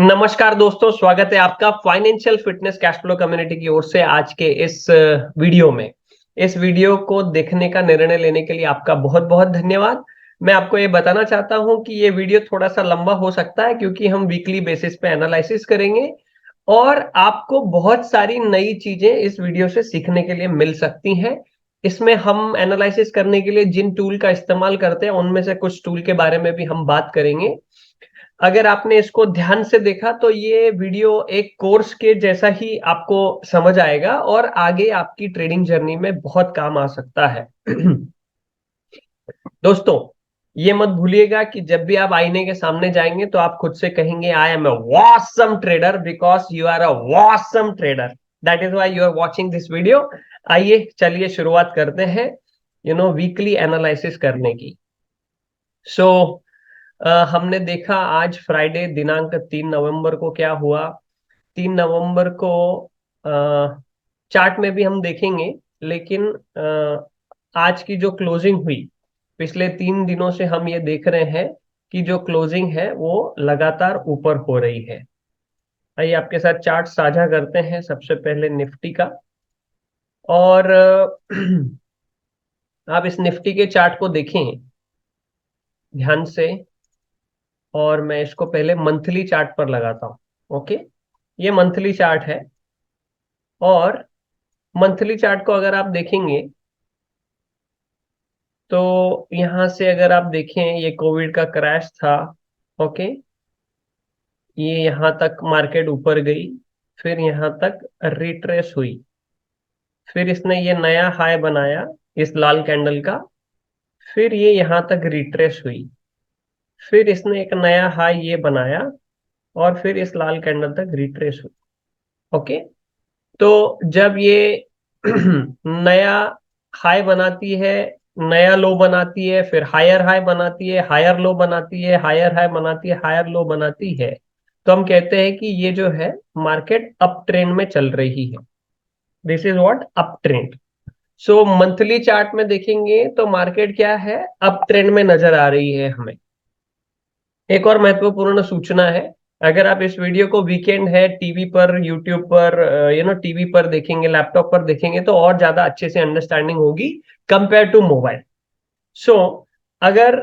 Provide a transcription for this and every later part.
नमस्कार दोस्तों, स्वागत है आपका financial fitness cash flow community की ओर से आज के इस वीडियो में। इस वीडियो को देखने का निर्णय लेने के लिए आपका बहुत बहुत धन्यवाद। मैं आपको ये बताना चाहता हूं कि ये वीडियो थोड़ा सा लंबा हो सकता है क्योंकि हम वीकली बेसिस पे एनालिसिस करेंगे और आपको बहुत सारी नई चीजें इस वीडियो से सीखने के लिए मिल सकती हैं। इसमें हम एनालिसिस करने के लिए जिन टूल का इस्तेमाल करते हैं उनमें से कुछ टूल के बारे में भी हम बात करेंगे। अगर आपने इसको ध्यान से देखा तो ये वीडियो एक कोर्स के जैसा ही आपको समझ आएगा और आगे आपकी ट्रेडिंग जर्नी में बहुत काम आ सकता है। दोस्तों, ये मत भूलिएगा कि जब भी आप आईने के सामने जाएंगे तो आप खुद से कहेंगे I am a awesome trader because you are a awesome trader. That is why you are watching this video. आइए चलिए शुरुआत करते हैं वीकली एनालिसिस करने की। सो हमने देखा आज फ्राइडे दिनांक 3 नवंबर को क्या हुआ। 3 नवंबर को चार्ट में भी हम देखेंगे, लेकिन आज की जो क्लोजिंग हुई, पिछले 3 दिनों से हम ये देख रहे हैं कि जो क्लोजिंग है वो लगातार ऊपर हो रही है। आइए आपके साथ चार्ट साझा करते हैं, सबसे पहले निफ्टी का। और आप इस निफ्टी के चार्ट को देखें ध्यान से, और मैं इसको पहले मंथली चार्ट पर लगाता हूं। ओके, ये मंथली चार्ट है और मंथली चार्ट को अगर आप देखेंगे तो यहां से अगर आप देखें, ये कोविड का क्रैश था। ओके, ये यहां तक मार्केट ऊपर गई, फिर यहां तक रिट्रेस हुई, फिर इसने ये नया हाई बनाया इस लाल कैंडल का, फिर ये यहां तक रिट्रेस हुई, फिर इसने एक नया हाई ये बनाया और फिर इस लाल कैंडल तक रिट्रेस हुई। ओके, तो जब ये नया हाई बनाती है, नया लो बनाती है, फिर हायर हाई बनाती है, हायर लो बनाती है, हायर हाई बनाती है, हायर लो बनाती है, तो हम कहते हैं कि ये जो है मार्केट अप ट्रेंड में चल रही है। This is what up trend. So monthly chart में देखेंगे तो मार्केट क्या है, अप ट्रेंड में नजर आ रही है हमें। एक और महत्वपूर्ण सूचना है, अगर आप इस वीडियो को वीकेंड है टीवी पर, यूट्यूब पर, टीवी पर देखेंगे, लैपटॉप पर देखेंगे तो और ज्यादा अच्छे से अंडरस्टैंडिंग होगी कंपेयर टू मोबाइल। सो अगर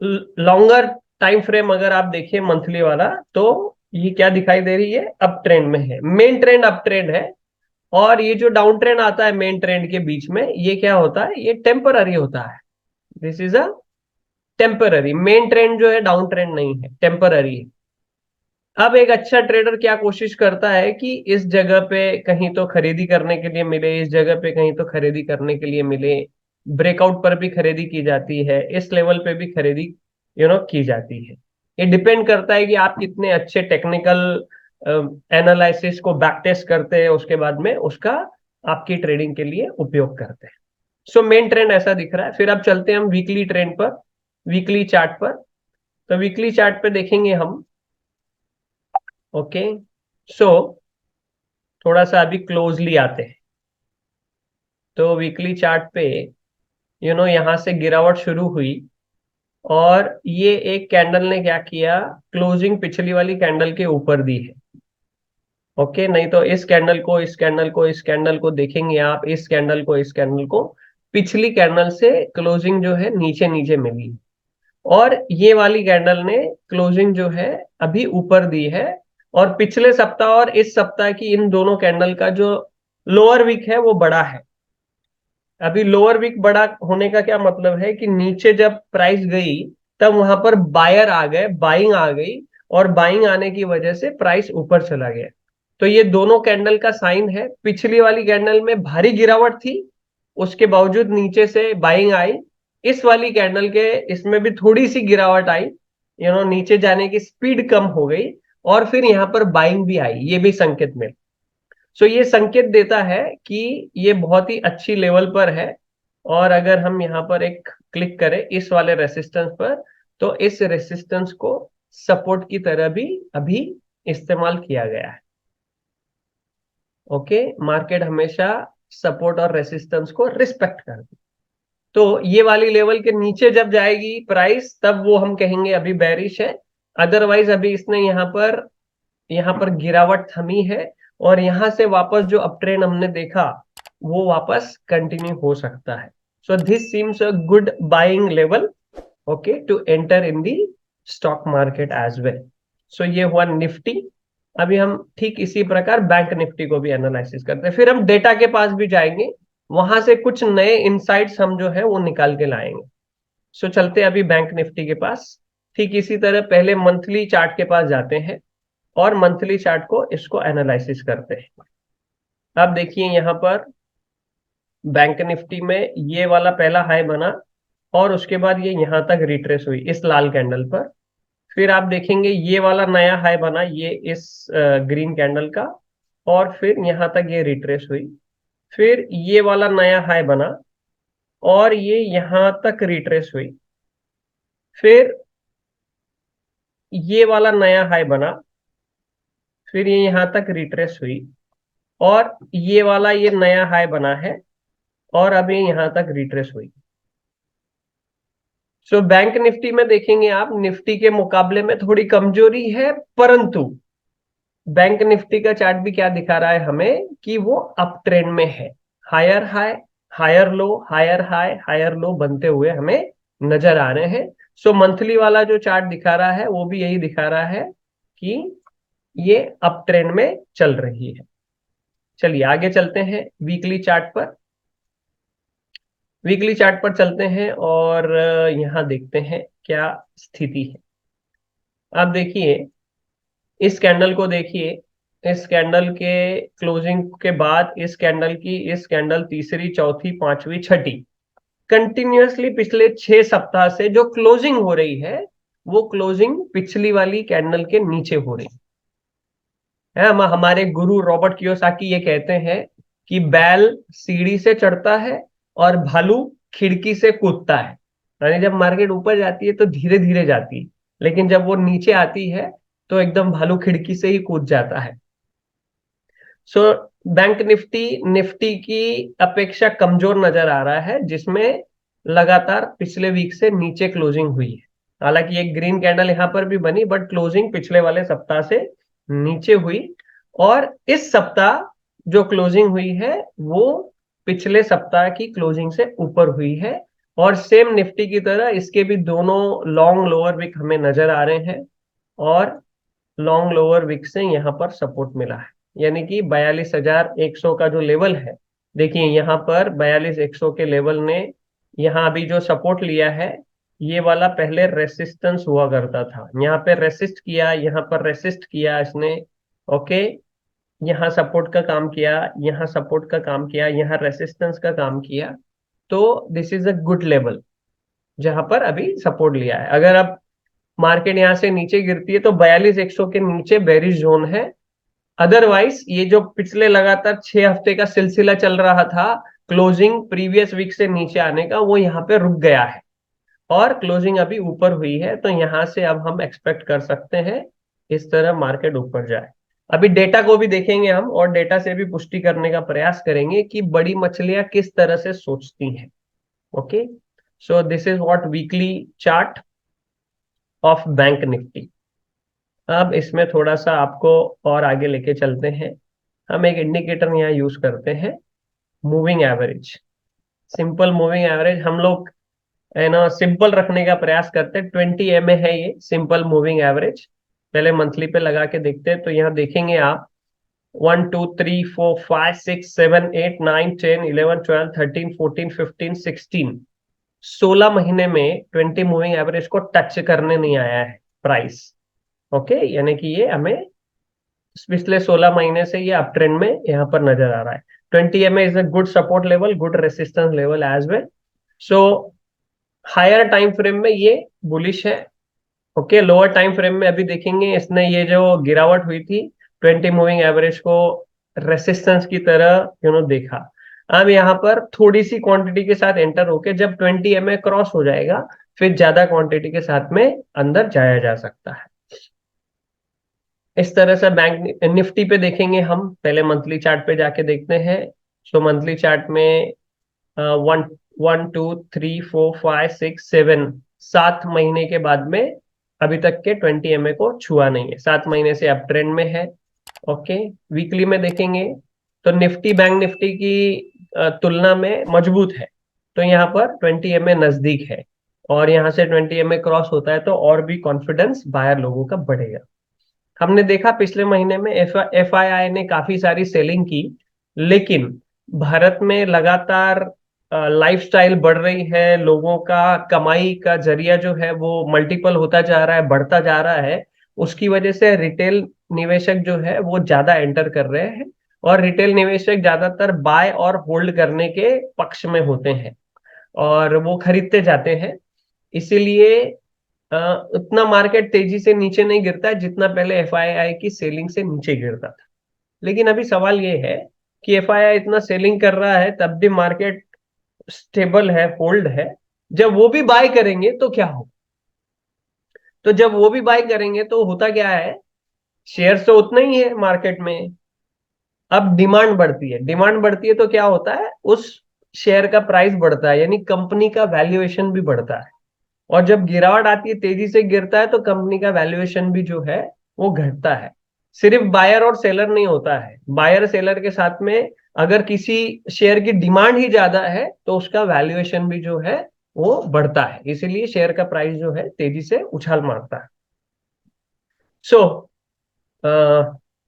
लॉन्गर टाइम फ्रेम अगर आप देखें मंथली वाला, तो ये क्या दिखाई दे रही है, अप ट्रेंड में है, मेन ट्रेंड अप ट्रेंड है। और ये जो डाउन ट्रेंड आता है मेन ट्रेंड के बीच में, ये क्या होता है, ये टेम्पररी होता है। This is a temporary, main trend जो है डाउन ट्रेंड नहीं है, टेम्पररी है। अब एक अच्छा ट्रेडर क्या कोशिश करता है कि इस जगह पे कहीं तो खरीदी करने के लिए मिले, इस जगह पे कहीं तो खरीदी करने के लिए मिले, ब्रेकआउट पर भी खरीदी की जाती है, इस लेवल पे भी खरीदी की जाती है। ये डिपेंड करता है कि आप कितने अच्छे टेक्निकल एनालिसिस को बैक टेस्ट करते हैं, उसके बाद में उसका आपकी ट्रेडिंग के लिए उपयोग करते हैं। सो मेन ट्रेंड ऐसा दिख रहा है। फिर अब चलते हैं हम वीकली ट्रेंड पर, वीकली चार्ट पर। तो वीकली चार्ट पे देखेंगे हम। ओके, सो थोड़ा सा अभी क्लोजली आते हैं। तो वीकली चार्ट पे यहां से गिरावट शुरू हुई और ये एक कैंडल ने क्या किया, क्लोजिंग पिछली वाली कैंडल के ऊपर दी है। ओके, नहीं तो इस कैंडल को, इस कैंडल को, इस कैंडल को देखेंगे आप, इस कैंडल को, इस कैंडल को, पिछली कैंडल से क्लोजिंग जो है नीचे नीचे मिली और ये वाली कैंडल ने क्लोजिंग जो है अभी ऊपर दी है। और पिछले सप्ताह और इस सप्ताह की इन दोनों कैंडल का जो लोअर वीक है वो बड़ा है। अभी लोअर वीक बड़ा होने का क्या मतलब है कि नीचे जब प्राइस गई तब वहां पर बायर आ गए, बाइंग आ गई, और बाइंग आने की वजह से प्राइस ऊपर चला गया। तो ये दोनों कैंडल का साइन है। पिछली वाली कैंडल में भारी गिरावट थी, उसके बावजूद नीचे से बाइंग आई। इस वाली कैंडल के इसमें भी थोड़ी सी गिरावट आई, नीचे जाने की स्पीड कम हो गई और फिर यहां पर बाइंग भी आई, ये भी संकेत मिला। सो ये संकेत देता है कि ये बहुत ही अच्छी लेवल पर है। और अगर हम यहाँ पर एक क्लिक करें इस वाले रेसिस्टेंस पर, तो इस रेसिस्टेंस को सपोर्ट की तरह भी अभी इस्तेमाल किया गया है। ओके, मार्केट हमेशा सपोर्ट और रेसिस्टेंस को रिस्पेक्ट करती। तो ये वाली लेवल के नीचे जब जाएगी प्राइस, तब वो हम कहेंगे अभी बेरिश है। अदरवाइज अभी इसने यहाँ पर यहाँ पर गिरावट थमी है और यहाँ से वापस जो अप ट्रेंड हमने देखा वो वापस कंटिन्यू हो सकता है. So this seems a good buying level, okay, to enter in the stock market as well. So ये हुआ निफ्टी. अभी हम ठीक इसी प्रकार बैंक निफ्टी को भी एनालिसिस करते हैं, फिर हम डेटा के पास भी जाएंगे, वहां से कुछ नए इंसाइट्स हम जो है वो निकाल के लाएंगे. सो चलते हैं अभी बैंक निफ्टी के पास. ठीक इसी तरह पहले मंथली चार्ट के पास जाते हैं और मंथली चार्ट को इसको एनालिसिस करते हैं. अब देखिए यहाँ पर बैंक निफ्टी में ये वाला पहला हाई बना और उसके बाद ये यहां तक रिट्रेस हुई इस लाल कैंडल पर. फिर आप देखेंगे ये वाला नया हाई बना ये इस ग्रीन कैंडल का, और फिर यहां तक ये रिट्रेस हुई. फिर ये वाला नया हाई बना और ये यहां तक रिट्रेस हुई. फिर ये वाला नया हाई बना, फिर ये यहां तक रिट्रेस हुई, और ये वाला ये नया हाई बना है और अब ये यहां तक रिट्रेस हुई. सो बैंक निफ्टी में देखेंगे आप निफ्टी के मुकाबले में थोड़ी कमजोरी है, परंतु बैंक निफ्टी का चार्ट भी क्या दिखा रहा है हमें कि वो अप ट्रेंड में है. Higher high, higher low, higher high, higher low बनते हुए हमें नजर आ रहे हैं. सो मंथली वाला जो चार्ट दिखा रहा है वो भी यही दिखा रहा है कि ये अप ट्रेंड में चल रही है. चलिए आगे चलते हैं वीकली चार्ट पर. वीकली चार्ट पर चलते हैं और यहाँ देखते हैं क्या स्थिति है. आप देखिए इस कैंडल को देखिए, इस कैंडल के क्लोजिंग के बाद इस कैंडल की, इस कैंडल तीसरी चौथी पांचवी छठी कंटिन्यूअसली पिछले 6 सप्ताह से जो क्लोजिंग हो रही है वो क्लोजिंग पिछली वाली कैंडल के नीचे हो रही है. हम हमारे गुरु रॉबर्ट कियोसाकी ये कहते हैं कि बैल सीढ़ी से चढ़ता है और भालू खिड़की से कूदता है. यानी जब मार्केट ऊपर जाती है तो धीरे धीरे जाती है, लेकिन जब वो नीचे आती है तो एकदम भालू खिड़की से ही कूद जाता है. सो बैंक निफ्टी निफ्टी की अपेक्षा कमजोर नजर आ रहा है, जिसमें लगातार पिछले वीक से नीचे क्लोजिंग हुई है. हालांकि एक ग्रीन कैंडल यहां पर भी बनी, बट क्लोजिंग पिछले वाले सप्ताह से नीचे हुई. और इस सप्ताह जो क्लोजिंग हुई है वो पिछले सप्ताह की क्लोजिंग से ऊपर हुई है. और सेम निफ्टी की तरह इसके भी दोनों लॉन्ग लोअर विक हमें नजर आ रहे हैं, और लॉन्ग लोअर विक से यहाँ पर सपोर्ट मिला है. यानी कि 42,100 का जो लेवल है, देखिए यहाँ पर 42,100 के लेवल ने यहाँ अभी जो सपोर्ट लिया है, ये वाला पहले रेसिस्टेंस हुआ करता था. यहाँ पे रेसिस्ट किया, यहाँ पर रेसिस्ट किया इसने, ओके, यहाँ सपोर्ट का काम किया, यहाँ सपोर्ट का काम किया, यहाँ रेसिस्टेंस का काम किया. तो this is a good level जहां पर अभी सपोर्ट लिया है. अगर अब मार्केट यहां से नीचे गिरती है तो 42,100 के नीचे बेरिश जोन है. अदरवाइज ये जो पिछले लगातार 6 हफ्ते का सिलसिला चल रहा था क्लोजिंग प्रीवियस वीक से नीचे आने का, वो यहाँ पे रुक गया है और क्लोजिंग अभी ऊपर हुई है. तो यहां से अब हम एक्सपेक्ट कर सकते हैं इस तरह मार्केट ऊपर जाए. अभी डेटा को भी देखेंगे हम और डेटा से भी पुष्टि करने का प्रयास करेंगे कि बड़ी मछलियां किस तरह से सोचती हैं. Okay, so this is what weekly chart of bank Nifty. अब इसमें थोड़ा सा आपको और आगे लेके चलते हैं. हम एक इंडिकेटर यहाँ यूज करते हैं, moving average. Simple moving average हम लोग है ना सिंपल रखने का प्रयास करते हैं. 20 MA है ये सिंपल मूविंग एवरेज. पहले मंथली पे लगा के देखते हैं. तो यहाँ देखेंगे आप 1 2 3 4 5 6 7 8 9 10 11 12 13 14 15 16 16 महीने में 20 मूविंग एवरेज को टच करने नहीं आया है प्राइस. ओके, यानी कि ये हमें पिछले 16 महीने से ये अप ट्रेंड में यहाँ पर नजर आ रहा है. 20 MA is a good support level, good resistance level as well. So higher time frame में ये बुलिश है. ओके, लोअर टाइम फ्रेम में अभी देखेंगे इसने ये जो गिरावट हुई थी 20 मूविंग एवरेज को रेसिस्टेंस की तरह देखा. अब यहाँ पर थोड़ी सी क्वांटिटी के साथ एंटर होके जब 20 MA क्रॉस हो जाएगा फिर ज्यादा क्वांटिटी के साथ में अंदर जाया जा सकता है. इस तरह से बैंक निफ्टी पे देखेंगे हम, पहले मंथली चार्ट पे जाके देखते हैं. सो मंथली चार्ट में 1 1 2 3 4 5 6 7 7 महीने के बाद में अभी तक के 20 MA को छुआ नहीं है, 7 महीने से अप ट्रेंड में है। ओके, वीकली में देखेंगे तो निफ्टी बैंक निफ्टी की तुलना में मजबूत है। तो यहाँ पर 20 MA नजदीक है, और यहाँ से 20 MA क्रॉस होता है तो और भी कॉन्फिडेंस बायर लोगों का बढ़ेगा। हमने देखा पिछले महीने में एफआईआई ने काफी सारी सेलिंग की, लेकिन भारत में लगातार लाइफस्टाइल बढ़ रही है, लोगों का कमाई का जरिया जो है वो मल्टीपल होता जा रहा है, बढ़ता जा रहा है। उसकी वजह से रिटेल निवेशक जो है वो ज्यादा एंटर कर रहे हैं, और रिटेल निवेशक ज्यादातर बाय और होल्ड करने के पक्ष में होते हैं, और वो खरीदते जाते हैं। इसीलिए उतना मार्केट तेजी से नीचे नहीं गिरता है जितना पहले एफआईआई की सेलिंग से नीचे गिरता था। लेकिन अभी सवाल ये है कि एफआईआई इतना सेलिंग कर रहा है तब भी मार्केट स्टेबल है, होल्ड है। जब वो भी बाय करेंगे तो क्या हो? तो जब वो भी बाय करेंगे तो होता क्या है, शेयर तो उतना ही है मार्केट में। अब डिमांड बढ़ती है, डिमांड बढ़ती है तो क्या होता है, उस शेयर का प्राइस बढ़ता है, यानी कंपनी का वैल्यूएशन भी बढ़ता है। और जब गिरावट आती है, तेजी से गिरता है, तो कंपनी का वैल्यूएशन भी जो है वो घटता है। सिर्फ बायर और सेलर नहीं होता है, बायर सेलर के साथ में अगर किसी शेयर की डिमांड ही ज्यादा है तो उसका वैल्यूएशन भी जो है वो बढ़ता है, इसीलिए शेयर का प्राइस जो है तेजी से उछाल मारता है। सो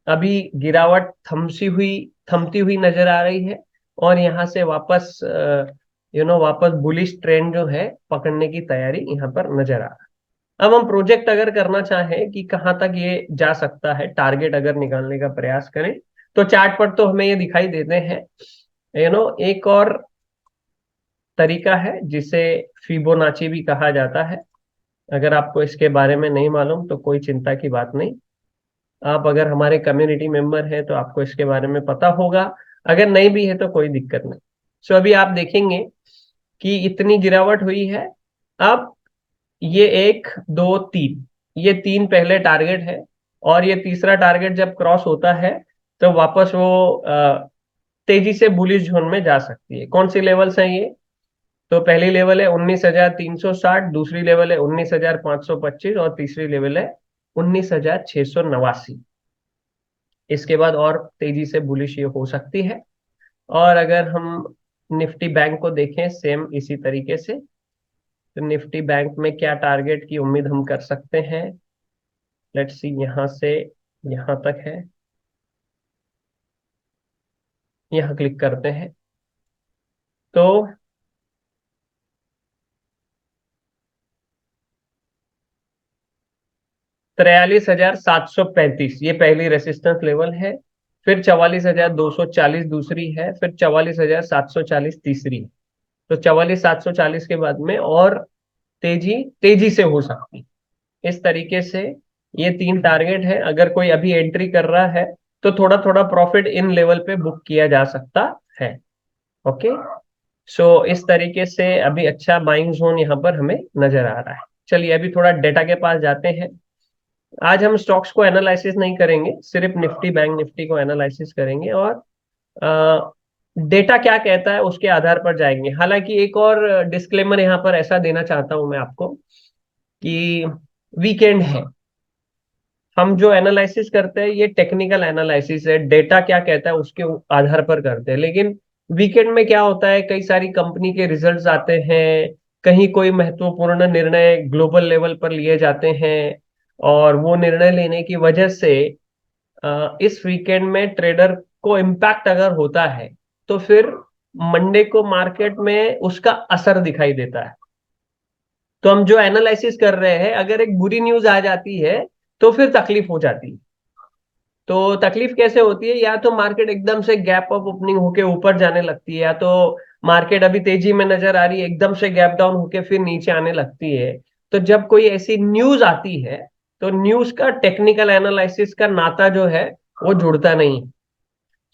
अभी गिरावट थमती हुई नजर आ रही है, और यहाँ से वापस वापस बुलिश ट्रेंड जो है पकड़ने की तैयारी यहाँ पर नजर आ रहा है। अब हम प्रोजेक्ट अगर करना चाहें कि कहाँ तक ये जा सकता है, टारगेट अगर निकालने का प्रयास करें, तो चार्ट पर तो हमें ये दिखाई देते हैं। एक और तरीका है जिसे फिबोनाची भी कहा जाता है। अगर आपको इसके बारे में नहीं मालूम तो कोई चिंता की बात नहीं, आप अगर हमारे कम्युनिटी मेंबर हैं तो आपको इसके बारे में पता होगा। अगर नहीं भी है तो कोई दिक्कत नहीं। सो अभी आप देखेंगे कि इतनी गिरावट हुई है। अब ये 1 2 3, ये 3 पहले टारगेट है, और ये तीसरा टारगेट जब क्रॉस होता है तो वापस वो तेजी से बुलिश जोन में जा सकती है। कौन सी लेवल्स हैं ये? तो पहली लेवल है 19,360, दूसरी लेवल है 19,525, और तीसरी लेवल है 19,689। इसके बाद और तेजी से बुलिश ये हो सकती है। और अगर हम निफ्टी बैंक को देखें सेम इसी तरीके से, तो निफ्टी बैंक में क्या टारगेट की उम्मीद हम कर सकते हैं? लेट्स सी, यहां से यहां तक है, यहां क्लिक करते हैं तो 43,735 ये पहली रेसिस्टेंस लेवल है। फिर 44,240 दूसरी है, फिर 44,740 तीसरी है। तो 44,740 के बाद में और तेजी तेजी से हो सकती है। इस तरीके से ये 3 टारगेट है। अगर कोई अभी एंट्री कर रहा है तो थोड़ा थोड़ा प्रॉफिट इन लेवल पे बुक किया जा सकता है। ओके, सो इस तरीके से अभी अच्छा बाइंग जोन यहाँ पर हमें नजर आ रहा है। चलिए अभी थोड़ा डेटा के पास जाते हैं। आज हम स्टॉक्स को एनालिसिस नहीं करेंगे, सिर्फ निफ्टी बैंक निफ्टी को एनालिसिस करेंगे, और डेटा क्या कहता है उसके आधार पर जाएंगे। हालांकि एक और डिस्क्लेमर यहाँ पर ऐसा देना चाहता हूं मैं आपको कि वीकेंड है, हम जो एनालिसिस करते हैं ये टेक्निकल एनालिसिस है, डेटा क्या कहता है उसके आधार पर करते हैं। लेकिन वीकेंड में क्या होता है, कई सारी कंपनी के रिजल्ट्स आते हैं, कहीं कोई महत्वपूर्ण निर्णय ग्लोबल लेवल पर लिए जाते हैं, और वो निर्णय लेने की वजह से इस वीकेंड में ट्रेडर को इम्पैक्ट अगर होता है तो फिर मंडे को मार्केट में उसका असर दिखाई देता है। तो हम जो एनालिसिस कर रहे हैं, अगर एक बुरी न्यूज आ जाती है तो फिर तकलीफ हो जाती है। तो तकलीफ कैसे होती है, या तो मार्केट एकदम से गैप अप ओपनिंग होके ऊपर जाने लगती है, या तो मार्केट अभी तेजी में नजर आ रही है, एकदम से गैप डाउन होके फिर नीचे आने लगती है। तो जब कोई ऐसी न्यूज आती है तो न्यूज का टेक्निकल एनालिसिस का नाता जो है वो जुड़ता नहीं।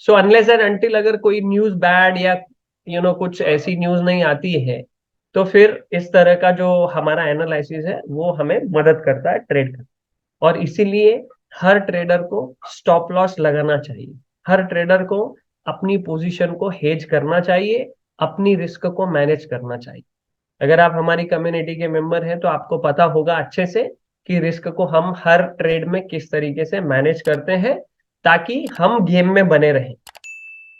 सो अनलेस एंड अनटिल अगर कोई न्यूज बैड या कुछ ऐसी न्यूज नहीं आती है, तो फिर इस तरह का जो हमारा एनालिसिस है वो हमें मदद करता है ट्रेड करने। और इसीलिए हर ट्रेडर को स्टॉप लॉस लगाना चाहिए, हर ट्रेडर को अपनी पोजीशन को हेज करना चाहिए, अपनी रिस्क को मैनेज करना चाहिए। अगर आप हमारी कम्युनिटी के मेंबर हैं तो आपको पता होगा अच्छे से कि रिस्क को हम हर ट्रेड में किस तरीके से मैनेज करते हैं ताकि हम गेम में बने रहें।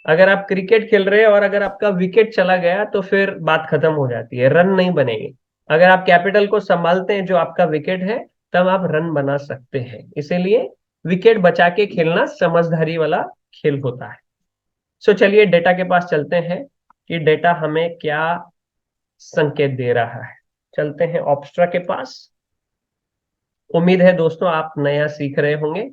अगर आप क्रिकेट खेल रहे हैं और अगर आपका विकेट चला गया तो फिर बात खत्म हो जाती है, रन नहीं बनेंगे। अगर आप कैपिटल को संभालते हैं जो आपका विकेट है, तब आप रन बना सकते हैं। इसीलिए विकेट बचा के खेलना समझदारी वाला खेल होता है। सो चलिए डेटा के पास चलते हैं कि डेटा हमें क्या संकेत दे रहा है। चलते हैं ऑप्स्ट्रा के पास। उम्मीद है दोस्तों आप नया सीख रहे होंगे।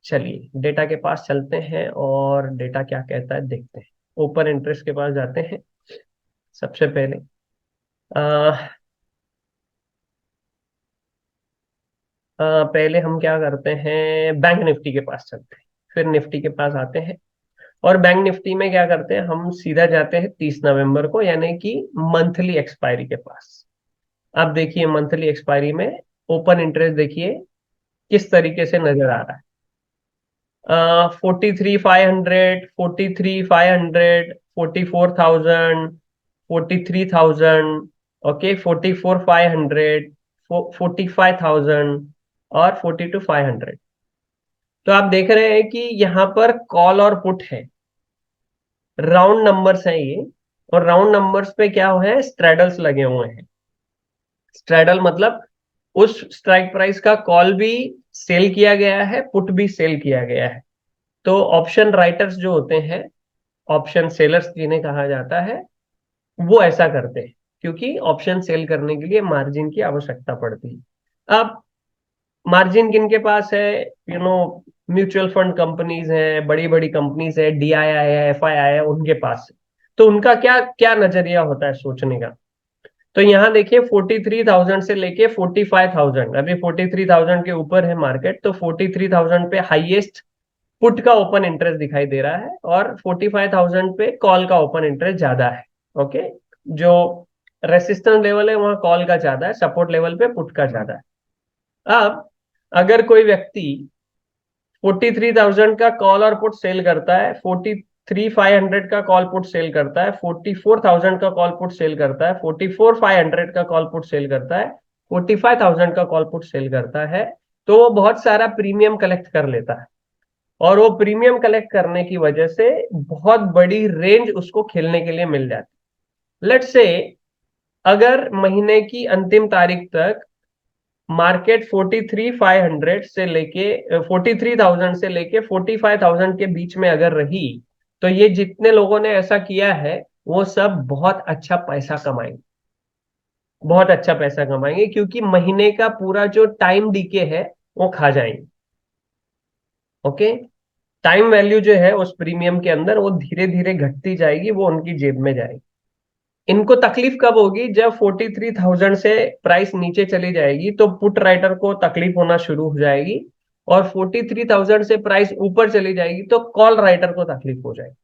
चलिए डेटा के पास चलते हैं और डेटा क्या कहता है देखते हैं। ओपन इंटरेस्ट के पास जाते हैं। सबसे पहले पहले हम क्या करते हैं, बैंक निफ्टी के पास चलते हैं, फिर निफ्टी के पास आते हैं। और बैंक निफ्टी में क्या करते हैं, हम सीधा जाते हैं 30 नवंबर को, यानी कि मंथली एक्सपायरी के पास। अब देखिए मंथली एक्सपायरी में ओपन इंटरेस्ट देखिए किस तरीके से नजर आ रहा है। 43,500, 43,500, 44,000, 43,000, ओके, 44,500, 45,000 और 42,500। तो आप देख रहे हैं कि यहाँ पर कॉल और पुट है, राउंड नंबर्स हैं ये। और राउंड नंबर्स पे क्या है, स्ट्रेडल्स लगे हुए हैं। स्ट्रेडल मतलब उस स्ट्राइक प्राइस का कॉल भी सेल किया गया है, पुट भी सेल किया गया है। तो ऑप्शन राइटर्स जो होते हैं, ऑप्शन सेलर्स जिन्हें कहा जाता है, वो ऐसा करते हैं क्योंकि ऑप्शन सेल करने के लिए मार्जिन की आवश्यकता पड़ती है। अब मार्जिन किन के पास है, म्यूचुअल फंड कंपनीज हैं, बड़ी बड़ी कंपनीज है, डीआईआई है, एफआईआई है, उनके पास है। तो उनका क्या क्या नजरिया होता है सोचने का। तो यहाँ देखिए 43,000 से लेके 45,000, अभी 43,000 के ऊपर है मार्केट, तो 43,000 पे हाईएस्ट पुट का ओपन इंटरेस्ट दिखाई दे रहा है और 45,000 पे कॉल का ओपन इंटरेस्ट ज्यादा है। ओके, जो रेसिस्टेंस लेवल है वहां कॉल का ज्यादा है, सपोर्ट लेवल पे पुट का ज्यादा है। अब अगर कोई व्यक्ति 43,000 का कॉल और पुट सेल करता है, 43,500 का कॉल पुट सेल करता है, 44,000 का कॉल पुट सेल करता है, 44,500 का कॉल पुट सेल करता है, 45,000 का कॉल पुट सेल करता है, तो वो बहुत सारा प्रीमियम कलेक्ट कर लेता है। और वो प्रीमियम कलेक्ट करने की वजह से बहुत बड़ी रेंज उसको खेलने के लिए मिल जाती है। लेट्स से अगर महीने की अंतिम तारीख तक मार्केट 43,500 से लेके 43,000 से लेके 45,000 के बीच में अगर रही, तो ये जितने लोगों ने ऐसा किया है वो सब बहुत अच्छा पैसा कमाएंगे, बहुत अच्छा पैसा कमाएंगे, क्योंकि महीने का पूरा जो टाइम डीके है वो खा जाएंगे। ओके, टाइम वैल्यू जो है उस प्रीमियम के अंदर वो धीरे धीरे घटती जाएगी, वो उनकी जेब में जाएगी। इनको तकलीफ कब होगी, जब 43,000 से प्राइस नीचे चली जाएगी तो पुट राइटर को तकलीफ होना शुरू हो जाएगी। और 43,000 से प्राइस ऊपर चली जाएगी तो कॉल राइटर को तकलीफ हो जाएगी।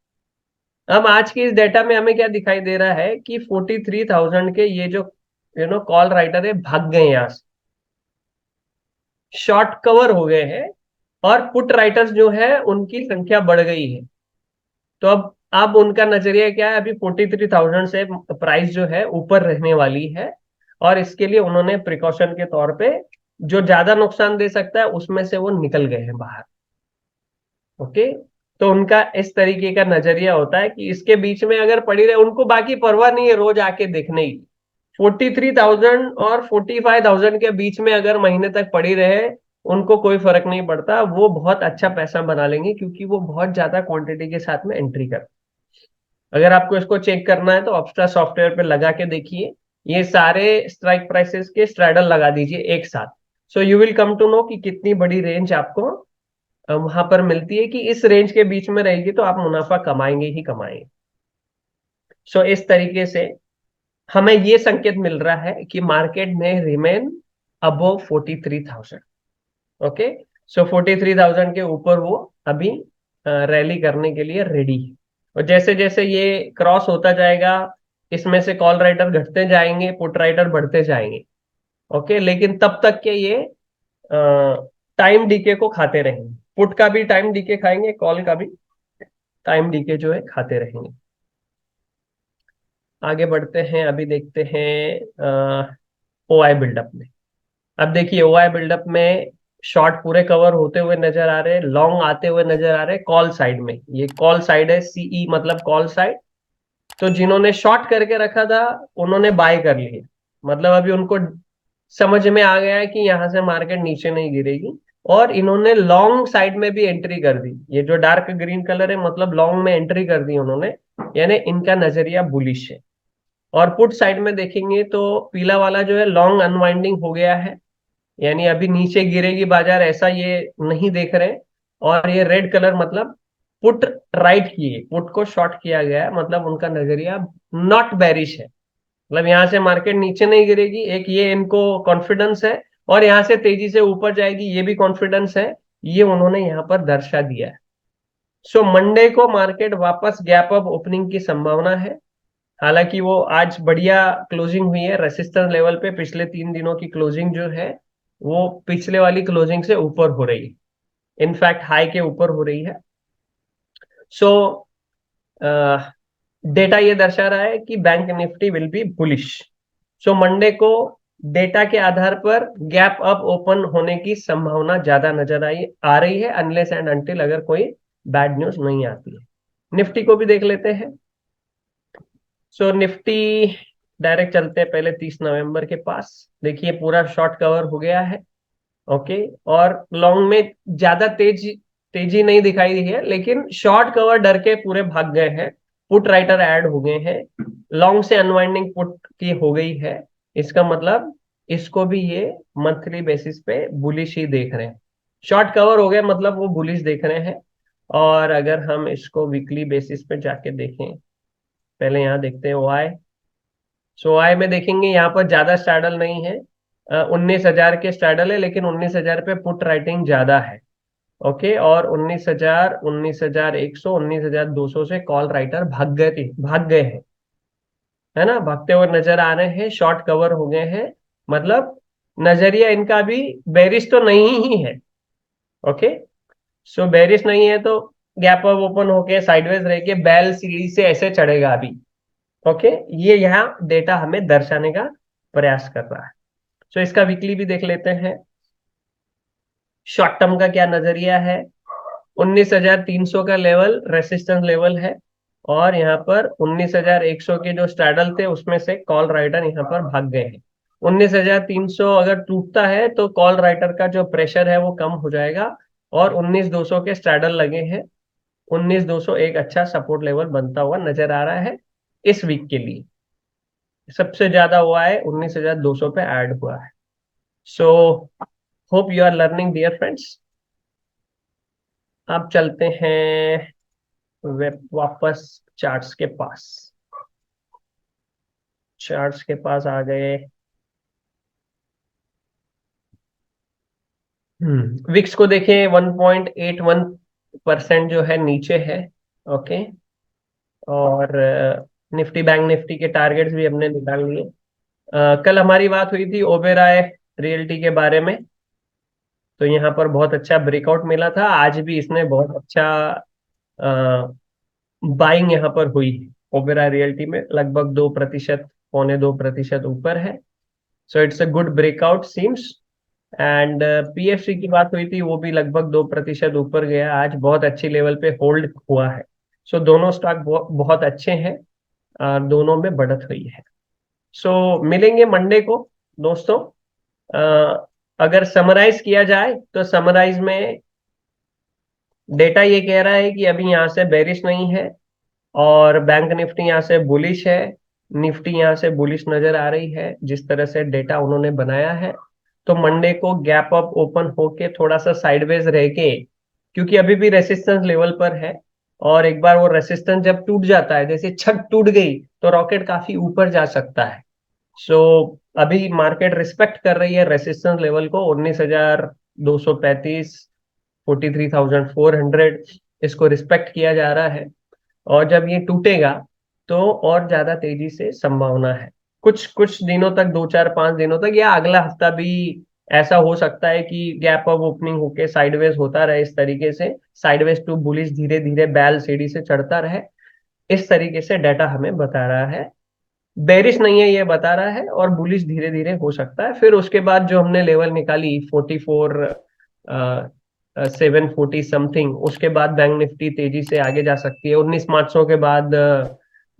अब आज की इस डेटा में हमें क्या दिखाई दे रहा है कि 43,000 के ये जो कॉल राइटर है भाग गए यहाँ से, शॉर्ट कवर हो गए हैं, और पुट राइटर्स जो है उनकी संख्या बढ़ गई है। तो अब उनका नजरिया क्या है, अभी 43,000 से प्राइस जो है ऊपर रहने वाली है, और इसके लिए उन्होंने प्रिकॉशन के तौर पे जो ज्यादा नुकसान दे सकता है उसमें से वो निकल गए हैं बाहर। ओके, तो उनका इस तरीके का नजरिया होता है कि इसके बीच में अगर पड़ी रहे, उनको बाकी परवाह नहीं है रोज आके देखने की। 43,000 और 45,000 के बीच में अगर महीने तक पड़ी रहे, उनको कोई फर्क नहीं पड़ता, वो बहुत अच्छा पैसा बना लेंगे क्योंकि वो बहुत ज्यादा क्वांटिटी के साथ में एंट्री कर। अगर आपको इसको चेक करना है तो ऑप्स्ट्रा सॉफ्टवेयर पे लगा के देखिए, ये सारे स्ट्राइक प्राइसेस के स्ट्रैडल लगा दीजिए एक साथ। So you will come to know कि कितनी बड़ी रेंज आपको वहां पर मिलती है, कि इस रेंज के बीच में रहेगी तो आप मुनाफा कमाएंगे ही कमाएंगे। सो इस तरीके से हमें ये संकेत मिल रहा है कि मार्केट में रिमेन अबव 43,000। ओके, सो 43,000 के ऊपर वो अभी रैली करने के लिए रेडी है। और जैसे जैसे ये क्रॉस होता जाएगा, इसमें से कॉल राइटर घटते जाएंगे, पुट राइटर बढ़ते जाएंगे। ओके, लेकिन तब तक के ये टाइम डीके को खाते रहेंगे, पुट का भी टाइम डीके खाएंगे, कॉल का भी टाइम डीके जो है खाते रहेंगे। आगे बढ़ते हैं, अभी देखते हैं ओ आई बिल्डअप में। अब देखिए ओआई बिल्डअप में शॉर्ट पूरे कवर होते हुए नजर आ रहे हैं, लॉन्ग आते हुए नजर आ रहे हैं कॉल साइड में। ये कॉल साइड है, सीई मतलब कॉल साइड। तो जिन्होंने शॉर्ट करके रखा था उन्होंने बाय कर लिया, मतलब अभी उनको समझ में आ गया है कि यहां से मार्केट नीचे नहीं गिरेगी, और इन्होंने लॉन्ग साइड में भी एंट्री कर दी। ये जो डार्क ग्रीन कलर है मतलब लॉन्ग में एंट्री कर दी उन्होंने, यानी इनका नजरिया बुलिश है। और पुट साइड में देखेंगे तो पीला वाला जो है लॉन्ग अनवाइंडिंग हो गया है, यानी अभी नीचे गिरेगी बाजार ऐसा ये नहीं देख रहे। और ये रेड कलर मतलब पुट राइट किए, पुट को शॉर्ट किया गया है, मतलब उनका नजरिया नॉट बेरिश है। मतलब यहाँ से मार्केट नीचे नहीं गिरेगी, एक ये इनको कॉन्फिडेंस है, और यहाँ से तेजी से ऊपर जाएगी ये भी कॉन्फिडेंस है। ये उन्होंने यहाँ पर दर्शा दिया है। सो मंडे को मार्केट वापस गैप अप ओपनिंग की संभावना है। हालांकि वो आज बढ़िया क्लोजिंग हुई है रेसिस्टेंस लेवल पे, पिछले 3 दिनों की क्लोजिंग जो है वो पिछले वाली क्लोजिंग से ऊपर हो रही है, इनफैक्ट हाई के ऊपर हो रही है। सो डेटा ये दर्शा रहा है कि bank Nifty will be bullish. So Monday को डेटा के आधार पर गैप अप ओपन होने की संभावना ज्यादा नजर आ रही है, अनलेस एंड अनटिल अगर कोई बैड न्यूज नहीं आती है। निफ्टी को भी देख लेते हैं। सो निफ्टी डायरेक्ट चलते हैं पहले 30 नवंबर के पास। देखिए पूरा शॉर्ट कवर हो गया है, ओके। और लॉन्ग में ज्यादा तेजी नहीं दिखाई दी है, लेकिन शॉर्ट कवर डर के पूरे भाग गए हैं। पुट राइटर ऐड हो गए हैं, लॉन्ग से अनवाइंडिंग पुट की हो गई है। इसका मतलब इसको भी ये मंथली बेसिस पे बुलिश ही देख रहे हैं। शॉर्ट कवर हो गए मतलब वो बुलिश देख रहे हैं। और अगर हम इसको वीकली बेसिस पे जाके देखें, पहले यहाँ देखते हैं ओआई। सो आई में देखेंगे यहाँ पर ज्यादा स्ट्रैडल नहीं है, 19,000 के स्ट्रैडल है, लेकिन 19,000 पे पुट राइटिंग ज्यादा है, ओके। और 19,000, 19,100, 19,200 से कॉल राइटर भाग गए हैं, है ना, भागते हुए नजर आ रहे हैं, शॉर्ट कवर हो गए हैं। मतलब नजरिया इनका भी बेरिश तो नहीं ही है, ओके। सो बेरिश नहीं है तो गैप अप ओपन होके साइडवेज रह के बैल सीढ़ी से ऐसे चढ़ेगा अभी, ओके। ये यहाँ डेटा हमें दर्शाने का प्रयास कर रहा है। सो इसका वीकली भी देख लेते हैं। शॉर्ट टर्म का क्या नजरिया है, 19,300 का लेवल रेसिस्टेंस लेवल है, और यहाँ पर 19,100 के जो स्ट्रैडल थे उसमें से कॉल राइटर यहाँ पर भाग गए हैं। 19,300 अगर टूटता है तो कॉल राइटर का जो प्रेशर है वो कम हो जाएगा, और 19,200 के स्ट्रैडल लगे हैं। 19,200 एक अच्छा सपोर्ट लेवल बनता हुआ नजर आ रहा है इस वीक के लिए। सबसे ज्यादा हुआ है 19,200 पे ऐड हुआ है। So hope you are learning dear friends. अब चलते हैं वेब वापस चार्ट्स के पास। चार्ट्स के पास आ गए। विक्स को देखें, 1.81% जो है नीचे है, ओके। और निफ्टी बैंक निफ्टी के टारगेट्स भी हमने निकाल लिए। कल हमारी बात हुई थी ओबेरॉय रियल्टी के बारे में, तो यहाँ पर बहुत अच्छा ब्रेकआउट मिला था। आज भी इसने बहुत अच्छा बाइंग यहाँ पर हुई है। ओबेरॉय रियल्टी में लगभग 2%, 2.25% ऊपर है। So it's a good breakout seems. And PFC की बात हुई थी, वो भी लगभग 2% ऊपर गया, आज बहुत अच्छी लेवल पे होल्ड हुआ है। सो दोनों स्टॉक बहुत अच्छे हैं, दोनों में बढ़त हुई है। सो मिलेंगे मंडे को दोस्तों। अगर समराइज किया जाए तो समराइज में डेटा ये कह रहा है कि अभी यहाँ से बेरिश नहीं है, और बैंक निफ्टी यहाँ से बुलिश है, निफ्टी यहाँ से बुलिश नजर आ रही है जिस तरह से डेटा उन्होंने बनाया है। तो मंडे को गैप अप ओपन होके थोड़ा सा साइडवेज रह के, क्योंकि अभी भी रेसिस्टेंस लेवल पर है, और एक बार वो रेसिस्टेंस जब टूट जाता है, जैसे छत टूट गई तो रॉकेट काफी ऊपर जा सकता है। सो अभी मार्केट रिस्पेक्ट कर रही है रेसिस्टेंस लेवल को, 19,235, 43,400, इसको रिस्पेक्ट किया जा रहा है। और जब ये टूटेगा तो और ज्यादा तेजी से संभावना है, कुछ कुछ दिनों तक, 2 4 5 दिनों तक, या अगला हफ्ता भी ऐसा हो सकता है कि गैप अप ओपनिंग होके साइडवेज होता रहे, इस तरीके से साइडवेज टू बुलिश धीरे धीरे बैल सीढ़ी से चढ़ता रहे। इस तरीके से डाटा हमें बता रहा है बेरिश नहीं है ये बता रहा है, और बुलिश धीरे धीरे हो सकता है। फिर उसके बाद जो हमने लेवल निकाली 44 740 समथिंग, उसके बाद बैंक निफ्टी तेजी से आगे जा सकती है। 19 मार्च के बाद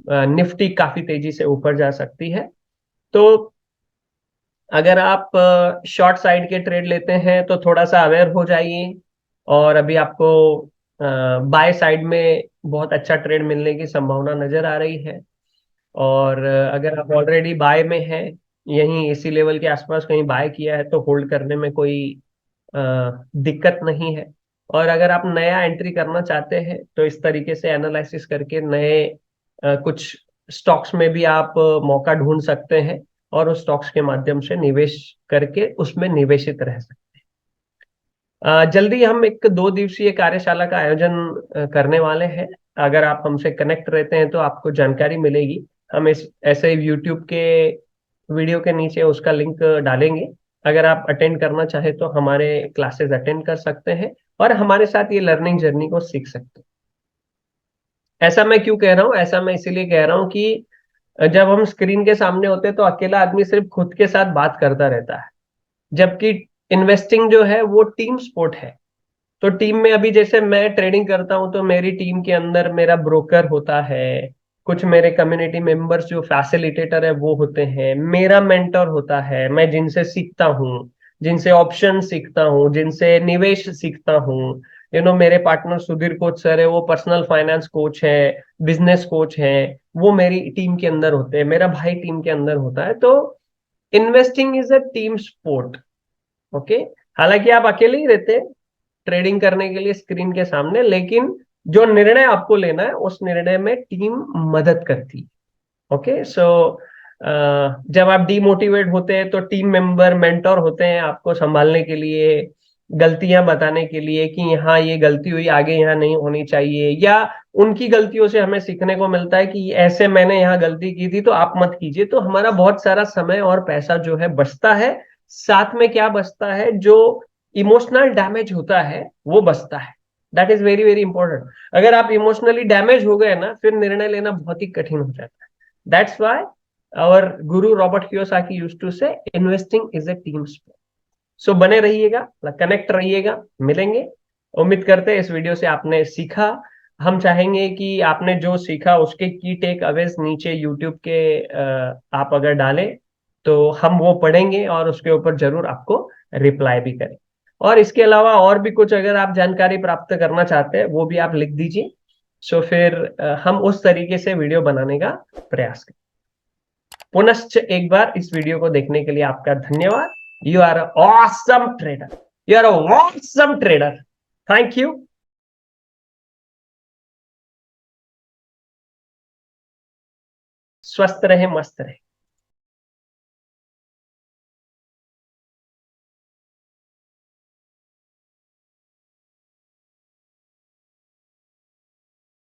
निफ्टी काफी तेजी से ऊपर जा सकती है। तो अगर आप शॉर्ट साइड के ट्रेड लेते हैं तो थोड़ा सा अवेयर हो जाइए। और अभी आपको बाय साइड में बहुत अच्छा ट्रेड मिलने की संभावना नजर आ रही है। और अगर आप ऑलरेडी बाय में हैं, यहीं इसी लेवल के आसपास कहीं बाय किया है, तो होल्ड करने में कोई अ, दिक्कत नहीं है। और अगर आप नया एंट्री करना चाहते हैं तो इस तरीके से एनालिसिस करके नए कुछ स्टॉक्स में भी आप मौका ढूंढ सकते हैं, और उस स्टॉक्स के माध्यम से निवेश करके उसमें निवेशित रह सकते हैं। जल्दी हम एक 2 दिवसीय कार्यशाला का आयोजन करने वाले हैं। अगर आप हमसे कनेक्ट रहते हैं तो आपको जानकारी मिलेगी। हम इस ऐसे यूट्यूब के वीडियो के नीचे उसका लिंक डालेंगे। अगर आप अटेंड करना चाहें तो हमारे क्लासेस अटेंड कर सकते हैं, और हमारे साथ ये लर्निंग जर्नी को सीख सकते हैं। ऐसा मैं क्यों कह रहा हूँ? ऐसा मैं इसीलिए कह रहा हूँ कि जब हम स्क्रीन के सामने होते हैं तो अकेला आदमी सिर्फ खुद के साथ बात करता रहता है, जबकि इन्वेस्टिंग जो है वो टीम स्पोर्ट है। तो टीम में अभी जैसे मैं ट्रेडिंग करता हूं तो मेरी टीम के अंदर मेरा ब्रोकर होता है, कुछ मेरे कम्युनिटी मेंबर्स जो फैसिलिटेटर है वो होते हैं, मेरा मेंटर होता है, मैं जिनसे सीखता हूँ, जिनसे ऑप्शन सीखता हूँ, जिनसे निवेश सीखता हूँ। मेरे पार्टनर सुधीर कोच सर है, वो पर्सनल फाइनेंस कोच है, बिजनेस कोच है, वो मेरी टीम के अंदर होते हैं, मेरा भाई टीम के अंदर होता है। तो investing is a team sport. Okay. हालांकि आप अकेले ही रहते हैं ट्रेडिंग करने के लिए स्क्रीन के सामने, लेकिन जो निर्णय आपको लेना है उस निर्णय में टीम मदद करती है। ओके। सो जब आप डीमोटिवेट होते हैं तो टीम मेंबर मेंटोर होते हैं आपको संभालने के लिए, गलतियां बताने के लिए कि यहाँ ये गलती हुई, आगे यहाँ नहीं होनी चाहिए, या उनकी गलतियों से हमें सीखने को मिलता है कि ऐसे मैंने यहाँ गलती की थी तो आप मत कीजिए। तो हमारा बहुत सारा समय और पैसा जो है बचता है। साथ में क्या बचता है? जो इमोशनल डैमेज होता है वो बचता है। That is very very important. अगर आप इमोशनली डैमेज हो गए ना, फिर निर्णय लेना बहुत ही कठिन हो जाता है। That's why our guru Robert Kiyosaki used to say investing is a team sport. So बने रहिएगा, कनेक्ट रहिएगा, मिलेंगे। उम्मीद करते हैं इस वीडियो से आपने सीखा। हम चाहेंगे कि आपने जो सीखा उसके की टेक अवेज नीचे यूट्यूब के आप अगर डालें तो हम वो पढ़ेंगे और उसके ऊपर जरूर आपको रिप्लाई भी करें। और इसके अलावा और भी कुछ अगर आप जानकारी प्राप्त करना चाहते हैं वो भी आप लिख दीजिए। सो फिर हम उस तरीके से वीडियो बनाने का प्रयास करें। पुनश्च एक बार इस वीडियो को देखने के लिए आपका धन्यवाद। You are awesome trader, you are awesome trader. Thank you. स्वस्थ रहे, मस्त रहे।